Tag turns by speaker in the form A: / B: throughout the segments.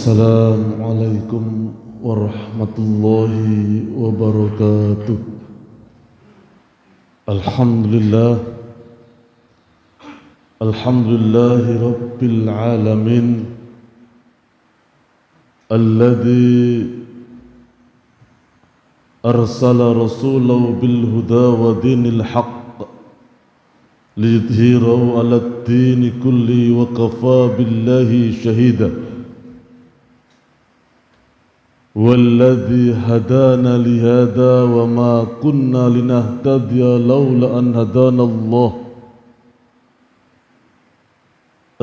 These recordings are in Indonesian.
A: Assalamualaikum warahmatullahi wabarakatuh. Alhamdulillah, alhamdulillahi rabbil alamin, alladzi arsala rasulahu bil huda wa dinil haqq liyudhhirahu 'alad dini kulli wa kafa billahi shahida. Walladzi hadana lihada wa ma kunna linahtadiya laula an hadana Allah.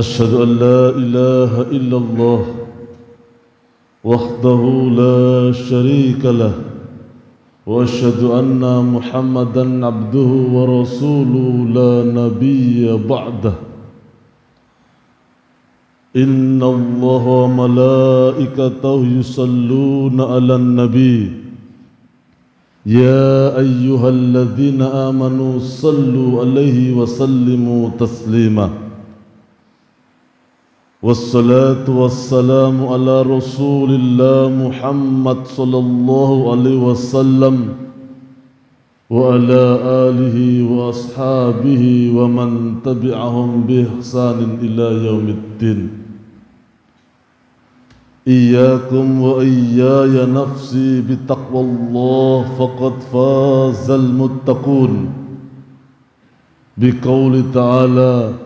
A: Asyhadu an la ilaha illallah wahdahu la syarika lah wa asyhadu anna Muhammadan abduhu wa rasuluhu la nabiyya ba'dah. Inna Allaha wa malaikatahu yusalluna 'alan nabi ya ayyuhalladzina amanu sallu 'alaihi wa sallimu taslima. Wassalatu wassalamu ala Rasulillah Muhammad sallallahu alaihi wasallam wa ala alihi wa ashabihi wa man tabi'ahum bi ihsanin ila yaumiddin. Iyyakum wa iyaya nafsi bitaqwallah faqad fazal muttaqun. Biqauli ta'ala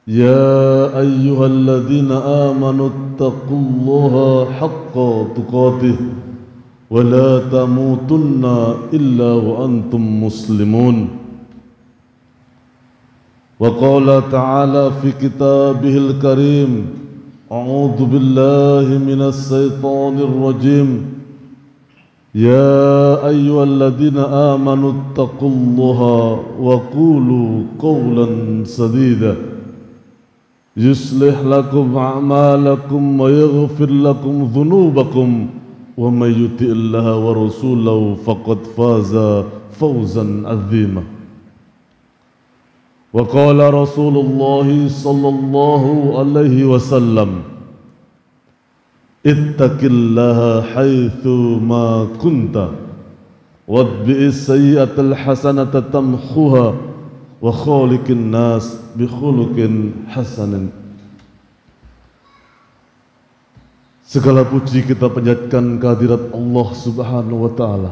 A: ya ayyuhalladzina amanu taqullaha haqqa tuqatih wa la tamutunna illa wa antum muslimun. Wa qala ta'ala fi kitabihil karim a'udzu billahi minas syaitonir rajim ya ayyuhalladzina amanu taqullaha wa qulu qawlan sadida yuslih lakum a'malakum wa yaghfir lakum dhunubakum wa may yuti'illaha wa rasulahu faqad faza fawzan 'azima. Wa qala Rasulullah sallallahu alaihi wasallam ittaqillaha haitsu ma kunta wadbi'is sayyi'atal hasanata tamkhuha wa khaliqin nas bi khuluqin hasanin. Segala puji kita panjatkan kehadirat Allah Subhanahu wa taala,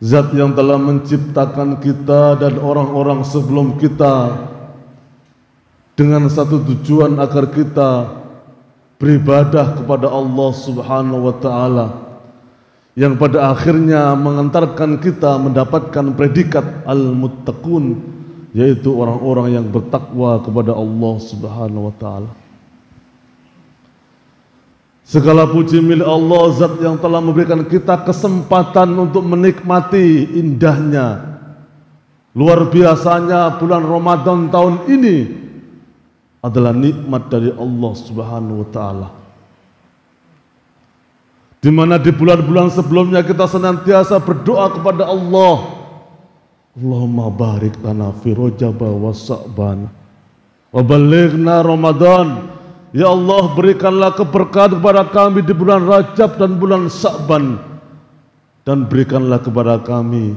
A: Zat yang telah menciptakan kita dan orang-orang sebelum kita dengan satu tujuan agar kita beribadah kepada Allah Subhanahu wa taala, yang pada akhirnya mengantarkan kita mendapatkan predikat al-muttaqun, yaitu orang-orang yang bertakwa kepada Allah Subhanahu wa taala. Segala puji milik Allah, Zat yang telah memberikan kita kesempatan untuk menikmati indahnya, luar biasanya bulan Ramadan tahun ini adalah nikmat dari Allah Subhanahu wa taala. Di mana di bulan-bulan sebelumnya kita senantiasa berdoa kepada Allah, Allahumma barik lana fi Rajab wa Sya'ban wa ballighna Ramadan. Ya Allah, berikanlah keberkahan kepada kami di bulan Rajab dan bulan Sya'ban, dan berikanlah kepada kami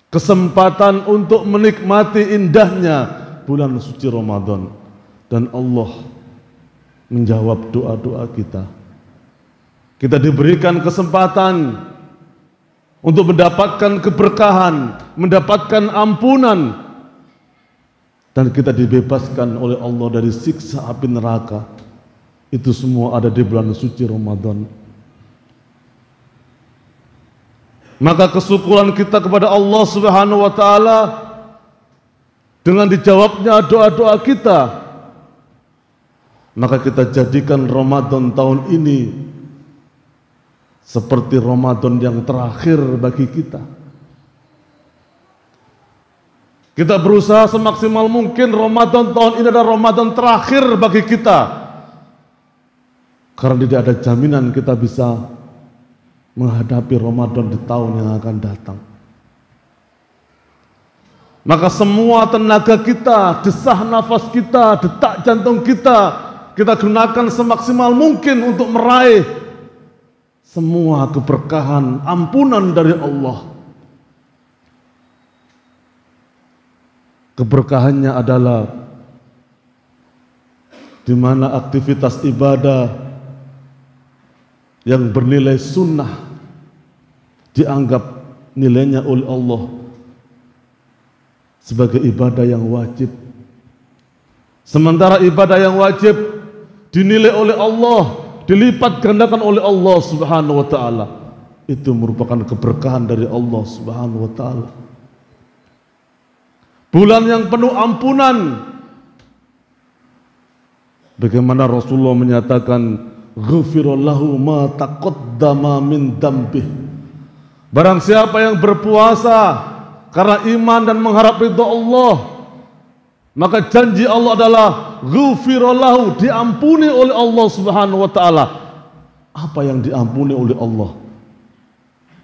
A: kesempatan untuk menikmati indahnya bulan suci Ramadan. Dan Allah menjawab doa-doa kita. Kita diberikan kesempatan untuk mendapatkan keberkahan, mendapatkan ampunan, dan kita dibebaskan oleh Allah dari siksa api neraka. Itu semua ada di bulan suci Ramadan. Maka kesyukuran kita kepada Allah Subhanahu wa taala dengan dijawabnya doa-doa kita, maka kita jadikan Ramadan tahun ini seperti Ramadan yang terakhir bagi kita. Kita berusaha semaksimal mungkin Ramadan tahun ini adalah Ramadan terakhir bagi kita, karena tidak ada jaminan kita bisa menghadapi Ramadan di tahun yang akan datang. Maka semua tenaga kita, desah nafas kita, detak jantung kita, kita gunakan semaksimal mungkin untuk meraih semua keberkahan, ampunan dari Allah. Keberkahannya adalah di mana aktivitas ibadah yang bernilai sunnah dianggap nilainya oleh Allah sebagai ibadah yang wajib. Sementara ibadah yang wajib dinilai oleh Allah, dilipat gandakan oleh Allah Subhanahu wa taala. Itu merupakan keberkahan dari Allah Subhanahu wa taala. Bulan yang penuh ampunan. Bagaimana Rasulullah menyatakan, "Ghufira lahu ma taqaddama min dambih." Barang siapa yang berpuasa karena iman dan mengharap ridha Allah, maka janji Allah adalah ghufira lahu, diampuni oleh Allah Subhanahu wa taala. Apa yang diampuni oleh Allah?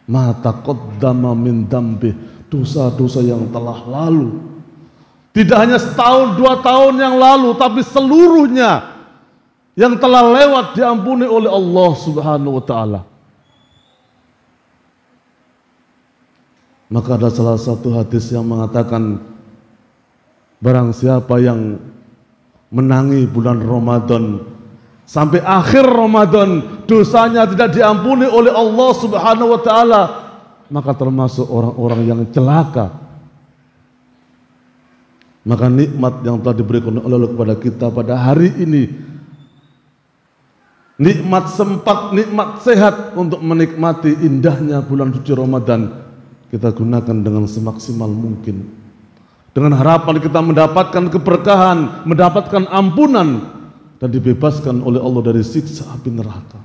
A: Ma taqaddama min dambih, dosa-dosa yang telah lalu. Tidak hanya setahun, 2 tahun yang lalu, tapi seluruhnya yang telah lewat diampuni oleh Allah Subhanahu wa taala. Maka ada salah satu hadis yang mengatakan, barang siapa yang menangi bulan Ramadan sampai akhir Ramadan, dosanya tidak diampuni oleh Allah Subhanahu wa taala, maka termasuk orang-orang yang celaka. Maka nikmat yang telah diberikan oleh Allah kepada kita pada hari ini, nikmat sempat, nikmat sehat untuk menikmati indahnya bulan suci Ramadan, kita gunakan dengan semaksimal mungkin, dengan harapan kita mendapatkan keberkahan, mendapatkan ampunan, dan dibebaskan oleh Allah dari siksa api neraka.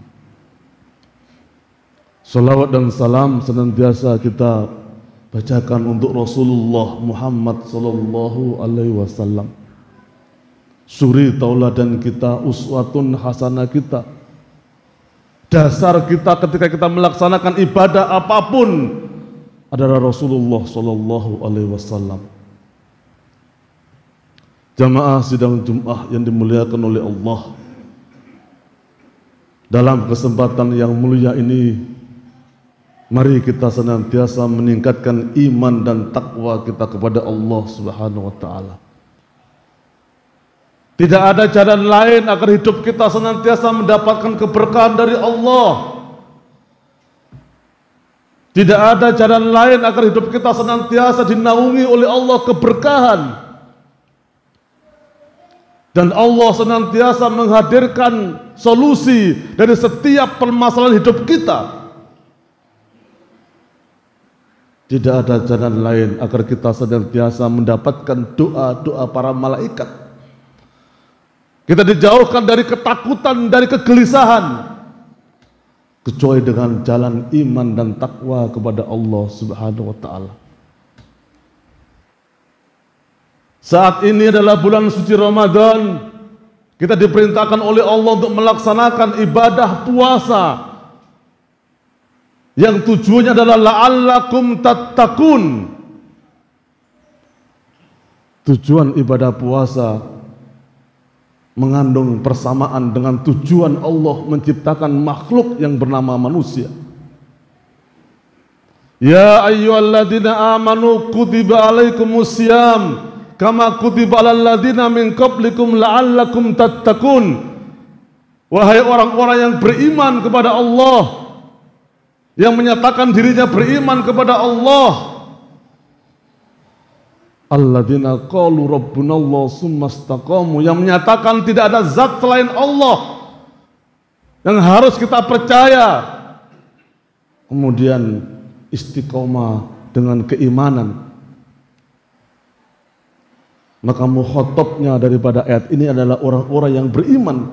A: Salawat dan salam senantiasa kita bacakan untuk Rasulullah Muhammad sallallahu alaihi wasallam, suri tauladan kita, uswatun hasanah kita, dasar kita ketika kita melaksanakan ibadah apapun adalah Rasulullah sallallahu alaihi wasallam. Jamaah sidang Jumat yang dimuliakan oleh Allah, dalam kesempatan yang mulia ini, mari kita senantiasa meningkatkan iman dan takwa kita kepada Allah Subhanahu wa taala. Tidak ada jalan lain agar hidup kita senantiasa mendapatkan keberkahan dari Allah. Tidak ada jalan lain agar hidup kita senantiasa dinaungi oleh Allah keberkahan. Dan Allah senantiasa menghadirkan solusi dari setiap permasalahan hidup kita. Tidak ada jalan lain agar kita senantiasa mendapatkan doa-doa para malaikat. Kita dijauhkan dari ketakutan, dari kegelisahan, kecuali dengan jalan iman dan takwa kepada Allah Subhanahu wa taala. Saat ini adalah bulan suci Ramadan. Kita diperintahkan oleh Allah untuk melaksanakan ibadah puasa yang tujuannya adalah la'allakum tattaqun. Tujuan ibadah puasa mengandung persamaan dengan tujuan Allah menciptakan makhluk yang bernama manusia. Ya ayyuhalladzina amanu kutiba alaikumusiyam kama kutiba alal ladzina min qablikum la'allakum tattaqun. Wahai orang-orang yang beriman kepada Allah, yang menyatakan dirinya beriman kepada Allah, alladzina qalu rabbunallah tsumma istaqamu, yang menyatakan tidak ada zat selain Allah yang harus kita percaya, kemudian istiqomah dengan keimanan. Maka mukhatabnya daripada ayat ini adalah orang-orang yang beriman.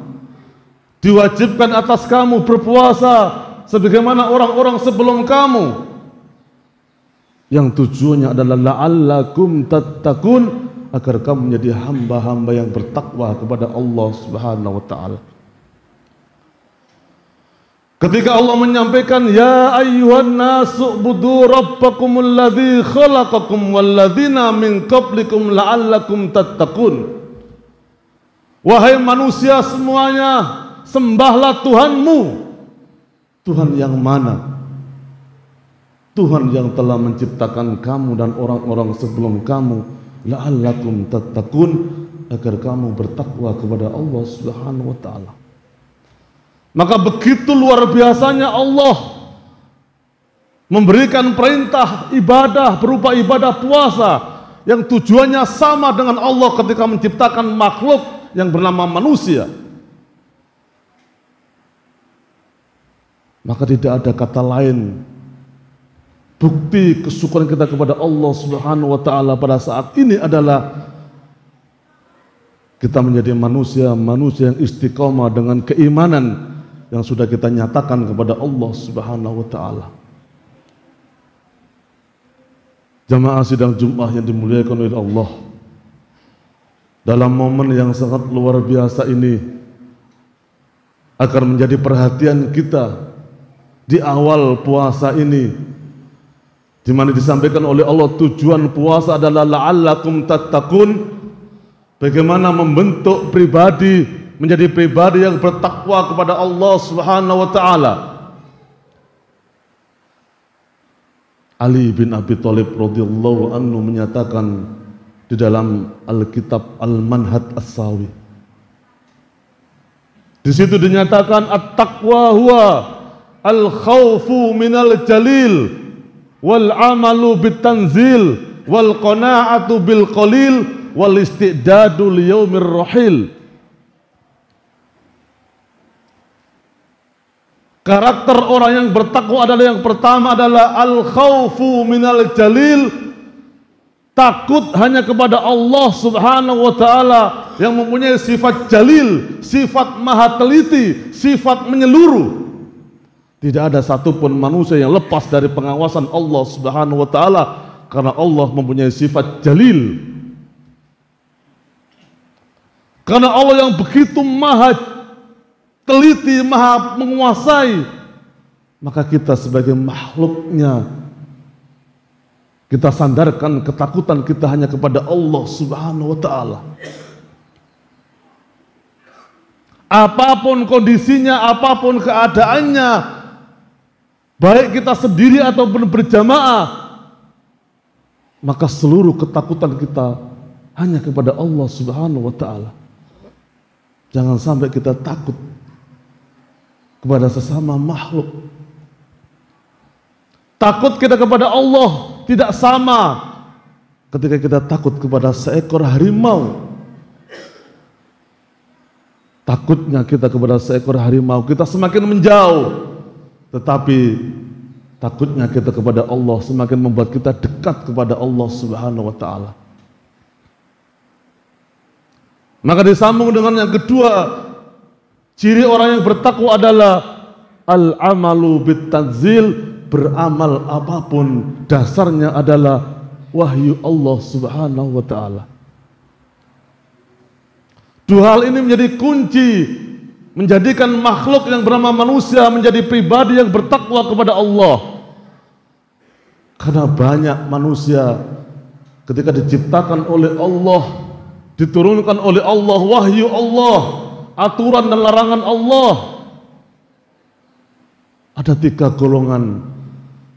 A: Diwajibkan atas kamu berpuasa sebagaimana orang-orang sebelum kamu, yang tujuannya adalah la'allakum tattaqun, agar kamu menjadi hamba-hamba yang bertakwa kepada Allah Subhanahu wa taala. Ketika Allah menyampaikan ya ayyuhan nasu ubudu rabbakumul ladzi khalaqakum wal ladzina min qablikum la'allakum tattaqun. Wahai manusia semuanya, sembahlah Tuhanmu. Tuhan yang mana? Tuhan yang telah menciptakan kamu dan orang-orang sebelum kamu, la'allakum tattaqun, agar kamu bertakwa kepada Allah Subhanahu wa taala. Maka begitu luar biasanya Allah memberikan perintah ibadah berupa ibadah puasa yang tujuannya sama dengan Allah ketika menciptakan makhluk yang bernama manusia. Maka tidak ada kata lain bukti kesyukuran kita kepada Allah Subhanahu wa taala pada saat ini adalah kita menjadi manusia yang istiqomah dengan keimanan yang sudah kita nyatakan kepada Allah Subhanahu wa taala. Jamaah sidang Jumat yang dimuliakan oleh Allah, dalam momen yang sangat luar biasa ini akan menjadi perhatian kita di awal puasa ini, di mana disampaikan oleh Allah tujuan puasa adalah la'allakum tattaqun, bagaimana membentuk pribadi menjadi pribadi yang bertakwa kepada Allah Subhanahu wa taala. Ali bin Abi Thalib radhiyallahu anhu menyatakan di dalam Alkitab Al-Manhaj As-Sawi, di situ dinyatakan at-taqwa huwa al-khawfu minal jalil wal amalu bitanzil wal qana'atu bil qalil wal istidadu liyaumir rahil. Karakter orang yang bertakwa adalah, yang pertama adalah al-khawfu minal jalil, takut hanya kepada Allah Subhanahu wa taala yang mempunyai sifat jalil, sifat maha teliti, sifat menyeluruh. Tidak ada satupun manusia yang lepas dari pengawasan Allah Subhanahu wa taala, karena Allah mempunyai sifat jalil. Karena Allah yang begitu maha teliti, maha menguasai, maka kita sebagai makhluknya, kita sandarkan ketakutan kita hanya kepada Allah Subhanahu wa taala. Apapun kondisinya, apapun keadaannya, baik kita sendiri ataupun berjamaah, maka seluruh ketakutan kita hanya kepada Allah Subhanahu wa taala. Jangan sampai kita takut kepada sesama makhluk. Takut kita kepada Allah tidak sama ketika kita takut kepada seekor harimau. Takutnya kita kepada seekor harimau, kita semakin menjauh. Tetapi takutnya kita kepada Allah semakin membuat kita dekat kepada Allah Subhanahu wa taala. Maka disambung dengan yang kedua, ciri orang yang bertakwa adalah al-amalu bitanzil, beramal apapun dasarnya adalah wahyu Allah Subhanahu wa taala. Dua hal ini menjadi kunci menjadikan makhluk yang bernama manusia menjadi pribadi yang bertakwa kepada Allah. Karena banyak manusia ketika diciptakan oleh Allah, diturunkan oleh Allah wahyu Allah, aturan dan larangan Allah. Ada 3 golongan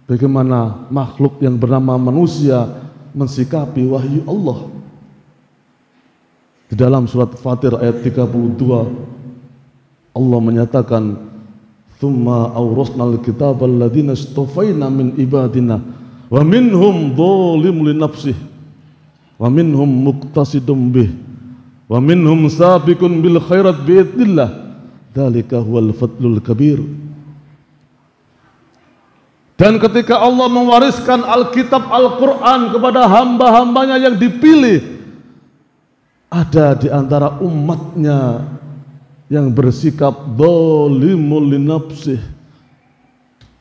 A: bagaimana makhluk yang bernama manusia mensikapi wahyu Allah. Di dalam surat Fatir ayat 32 Allah menyatakan, "Tsumma awrasnal kitaba alladziina istafaina min ibadina wa minhum dzalimun li nafsihi wa minhum muqtasidun bih wa minhum sabiqun bil khairat bi idznillah dzalika huwal fadlul kabir." Dan ketika Allah mewariskan Alkitab Al-Quran kepada hamba-hambanya yang dipilih, ada di antara umatnya yang bersikap zalimul li nafsih,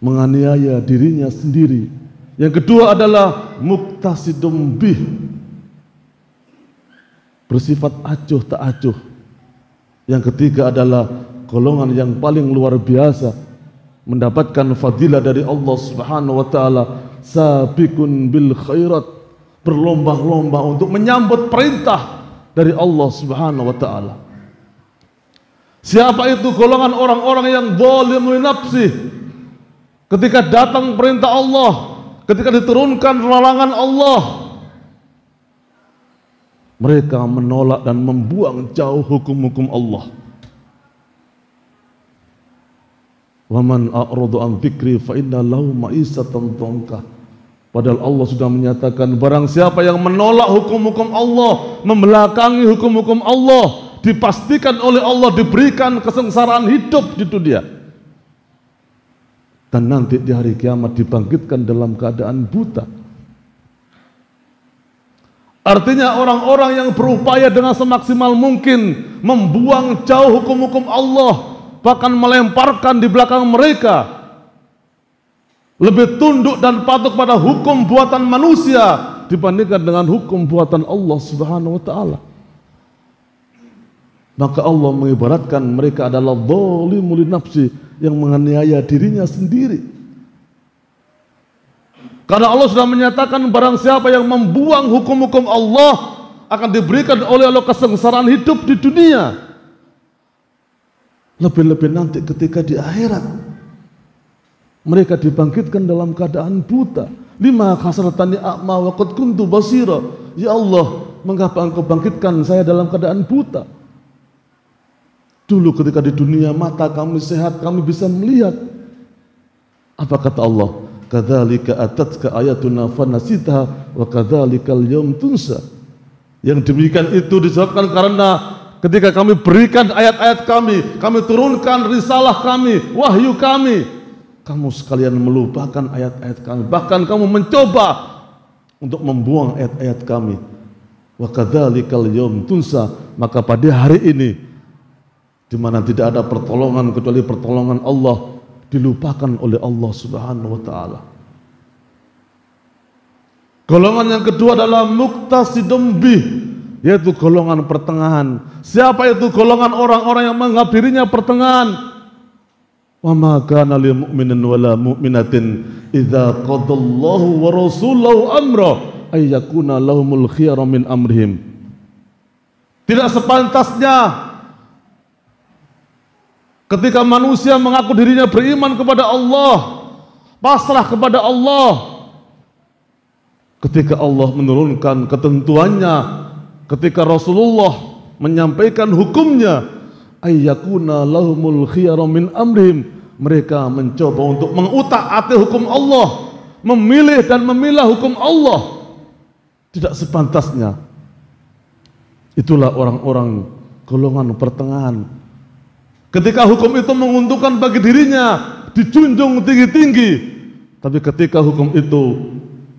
A: menganiaya dirinya sendiri. Yang kedua adalah muqtasidum bih, bersifat acuh tak acuh. Yang ketiga adalah golongan yang paling luar biasa, mendapatkan fadilah dari Allah Subhanahu wa taala, sabiqun bil khairat, berlomba-lomba untuk menyambut perintah dari Allah Subhanahu wa taala. Siapa itu golongan orang-orang yang zalim li nafsi? Ketika datang perintah Allah, ketika diturunkan larangan Allah, mereka menolak dan membuang jauh hukum-hukum Allah. Wa man a'radu an dzikri fa inna lahu ma'isatan dhanka. Padahal Allah sudah menyatakan barang siapa yang menolak hukum-hukum Allah, membelakangi hukum-hukum Allah, dipastikan oleh Allah diberikan kesengsaraan hidup di dunia. Dan nanti di hari kiamat dibangkitkan dalam keadaan buta. Artinya orang-orang yang berupaya dengan semaksimal mungkin membuang jauh hukum-hukum Allah, bahkan melemparkan di belakang mereka, lebih tunduk dan patuh pada hukum buatan manusia dibandingkan dengan hukum buatan Allah Subhanahu wa taala. Maka Allah mengibaratkan mereka adalah zalimul nafsi, yang menganiaya dirinya sendiri. Karena Allah sudah menyatakan barang siapa yang membuang hukum-hukum Allah akan diberikan oleh Allah kesengsaraan hidup di dunia. Lebih-lebih nanti ketika di akhirat mereka dibangkitkan dalam keadaan buta. Lima khasratani a'ma wa qad kuntu basira. Ya Allah, mengapa engkau bangkitkan saya dalam keadaan buta? Dulu ketika di dunia mata kami sehat, kami bisa melihat. Apa kata Allah? Kadzalika atatka ayatuna fanasitaha wa kadzalikal yaum tunsa. Yang demikian itu disebabkan karena ketika kami berikan ayat-ayat kami turunkan risalah kami, wahyu kami, kamu sekalian melupakan ayat-ayat kami, bahkan kamu mencoba untuk membuang ayat-ayat kami. Wa kadzalikal yaum tunsa, maka pada hari ini di mana tidak ada pertolongan kecuali pertolongan Allah, dilupakan oleh Allah Subhanahu wa taala. Golongan yang kedua adalah muqtasidum bih, yaitu golongan pertengahan. Siapa itu golongan orang-orang yang menganggap dirinya pertengahan? Wa ma kana lil mu'minin wala mu'minatin idza qadallahu wa rasuluhu amra ay yakuna lahumul khiyara min amrihim. Tidak sepantasnya ketika manusia mengaku dirinya beriman kepada Allah, pasrah kepada Allah, ketika Allah menurunkan ketentuannya, ketika Rasulullah menyampaikan hukumnya, ayyakuna lahumul khiyara min amrihim, mereka mencoba untuk mengutak-atik hukum Allah, memilih dan memilah hukum Allah. Tidak sepantasnya. Itulah orang-orang golongan pertengahan. Ketika hukum itu menguntungkan bagi dirinya, dijunjung tinggi-tinggi. Tapi ketika hukum itu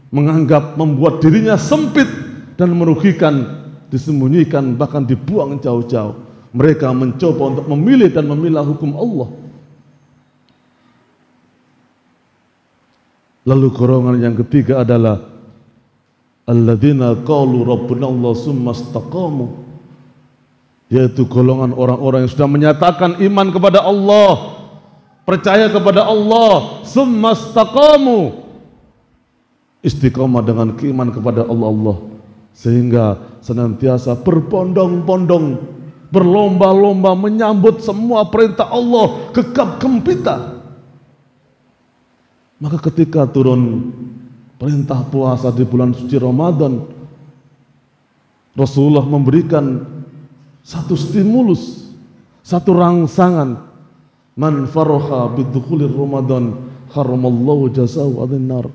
A: menganggap membuat dirinya sempit dan merugikan, disembunyikan, bahkan dibuang jauh-jauh. Mereka mencoba untuk memilih dan memilah hukum Allah. Lalu golongan yang ketiga adalah alladzina qalu rabbuna Allah summa istaqamu, yaitu golongan orang-orang yang sudah menyatakan iman kepada Allah, percaya kepada Allah, summa istaqamu, istiqamah dengan keimanan kepada Allah, sehingga senantiasa berbondong-bondong, berlomba-lomba menyambut semua perintah Allah, gegap gempita. Maka ketika turun perintah puasa di bulan suci Ramadan, Rasulullah memberikan satu stimulus, satu rangsangan. Man farha bidukhulir Ramadan haramallahu jazahu adzinnar.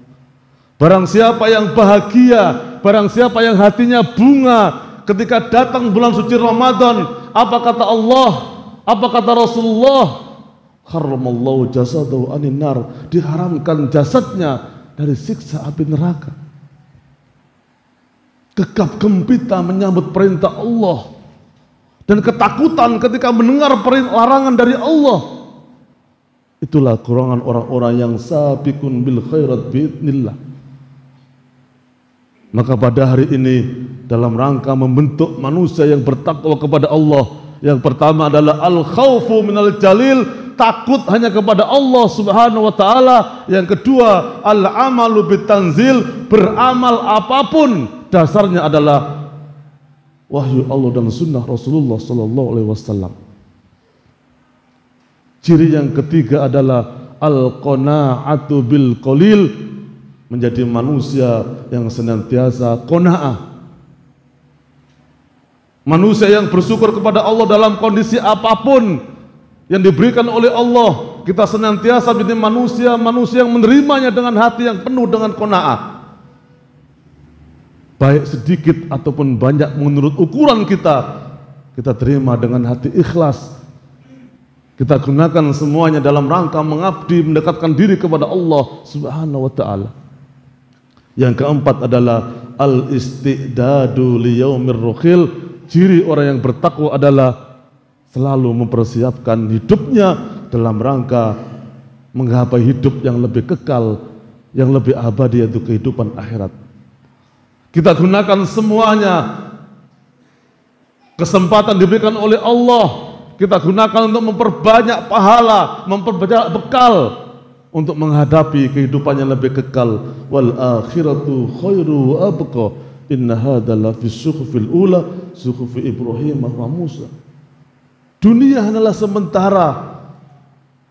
A: Barang siapa yang bahagia, barang siapa yang hatinya bunga ketika datang bulan suci Ramadan, apa kata Allah, apa kata Rasulullah? Haramallahu jasadahu aninnar, diharamkan jasadnya dari siksa api neraka. Gegap gempita menyambut perintah Allah, dan ketakutan ketika mendengar larangan dari Allah. Itulah golongan orang-orang yang sabiqun bil khairat biidznillah. Maka pada hari ini dalam rangka membentuk manusia yang bertakwa kepada Allah, yang pertama adalah al-khaufu minal jalil, takut hanya kepada Allah Subhanahu wa taala. Yang kedua, al-amalu bitanzil, beramal apapun dasarnya adalah wahyu Allah dan sunnah Rasulullah sallallahu alaihi wasallam. Ciri yang ketiga adalah al-qanaa'atu bil qalil, menjadi manusia yang senantiasa qanaah. Manusia yang bersyukur kepada Allah dalam kondisi apapun yang diberikan oleh Allah. Kita senantiasa menjadi manusia yang menerimanya dengan hati yang penuh dengan qanaah. Baik sedikit ataupun banyak menurut ukuran kita terima dengan hati ikhlas. Kita gunakan semuanya dalam rangka mengabdi, mendekatkan diri kepada Allah Subhanahu wa ta'ala. Yang keempat adalah al-istidadu liyaumir rukhil. Ciri orang yang bertakwa adalah selalu mempersiapkan hidupnya dalam rangka menggapai hidup yang lebih kekal, yang lebih abadi, yaitu kehidupan akhirat. Kita gunakan semuanya, kesempatan diberikan oleh Allah, kita gunakan untuk memperbanyak pahala, memperbanyak bekal untuk menghadapi kehidupan yang lebih kekal. Wal akhiratu khairu wa abqa. Inna hadza la fi suhufil ula, suhufi Ibrahim wa Musa. Dunia hanyalah sementara,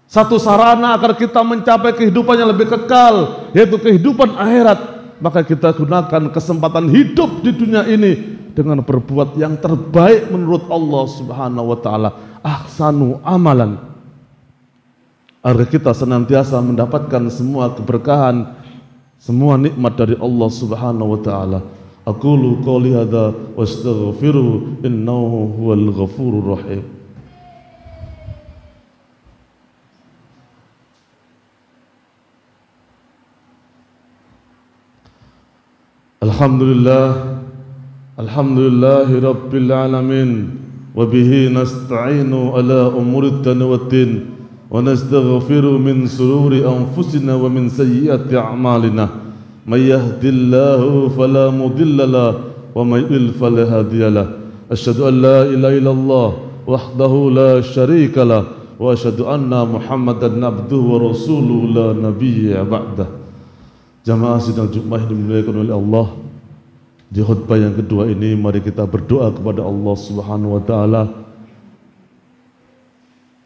A: satu sarana agar kita mencapai kehidupan yang lebih kekal, yaitu kehidupan akhirat. Maka kita gunakan kesempatan hidup di dunia ini dengan berbuat yang terbaik menurut Allah Subhanahu wa ta'ala. Ahsanu amalan, agar kita senantiasa mendapatkan semua keberkahan, semua nikmat dari Allah Subhanahu wa ta'ala. Aqulu qouli hadza wastaghfiru innahu huwal ghafurur rahim. Alhamdulillahi rabbil alamin, wa bihi nasta'inu ala umurid dunya waddin, wa nastaghfiru min sururi anfusina wa min sayyiati a'malina. May yahdihillahu fala mudilla lahu wa may yudlil fala hadiya lahu. Asyhadu an la ilaha illallah wahdahu la syarika lahu wa asyhadu anna Muhammadan abduhu wa rasuluhu la nabiyya ba'dah. Jamaah sidang Jumat yang dimuliakan oleh Allah, di khutbah yang kedua ini mari kita berdoa kepada Allah Subhanahu wa ta'ala.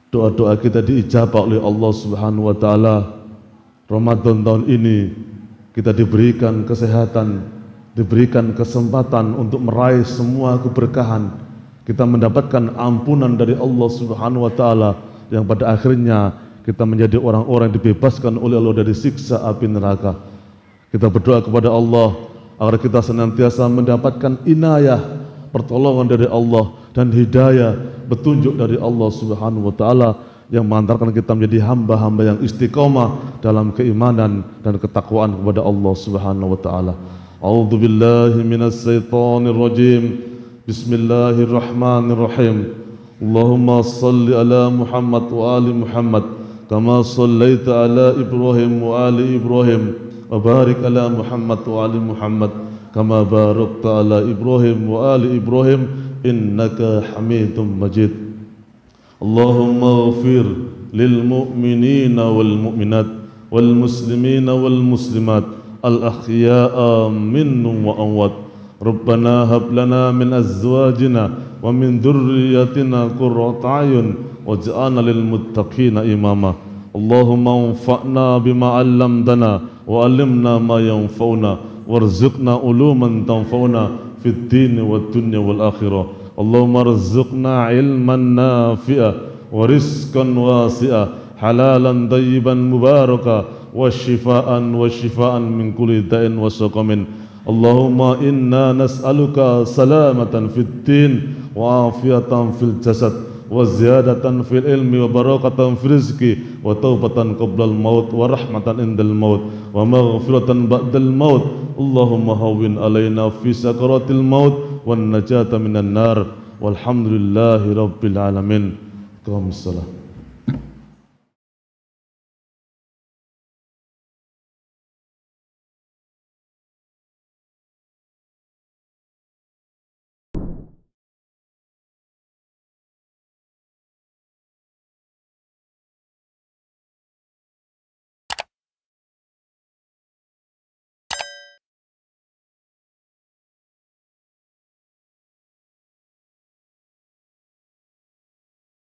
A: Doa-doa kita diijabah oleh Allah Subhanahu wa ta'ala. Ramadan tahun ini kita diberikan kesehatan, diberikan kesempatan untuk meraih semua keberkahan. Kita mendapatkan ampunan dari Allah Subhanahu wa ta'ala, yang pada akhirnya kita menjadi orang-orang yang dibebaskan oleh Allah dari siksa api neraka. Kita berdoa kepada Allah agar kita senantiasa mendapatkan inayah, pertolongan dari Allah, dan hidayah, petunjuk dari Allah Subhanahu wa ta'ala, yang mengantarkan kita menjadi hamba-hamba yang istiqomah dalam keimanan dan ketakwaan kepada Allah Subhanahu wa ta'ala. A'udzu billahi minas syaitonir rajim. Bismillahirrahmanirrahim. Allahumma salli ala Muhammad wa ali Muhammad kama sallaita ala Ibrahim wa ali Ibrahim, wa barik ala Muhammad wa ali Muhammad kama barakta ala Ibrahim wa ali Ibrahim innaka Hamidum Majid. Allahumma ighfir lil mu'minina wal mu'minat wal muslimina wal muslimat al ahya'a minhum wa amwat. Rabbana hab lana min azwajina wa min dhurriyyatina qurrata a'yun waj'alna lil muttaqina imama. Allahumma anfa'na bima 'allamtana wa 'allimna ma yanfa'una warzuqna uluman tanfa'una fid din wad dunya wal akhirah. Allahumma arzuqna ilman nafi'a wa rizqan wasi'a halalan tayyiban mubaraka wa shifaan min kulli da'in wa saqamin. Allahumma inna nas'aluka salamatan fid din wa afiyatan fil jasad wa ziyadatan fil ilmi wa barakatan fil rizqi wa taubatan qablal maut wa rahmatan indal maut wa maghfiratan ba'dal maut. Allahumma hawwin alaina fi sakaratil maut wan najata minan nar. Walhamdulillahi rabbil alamin. Qamissalah.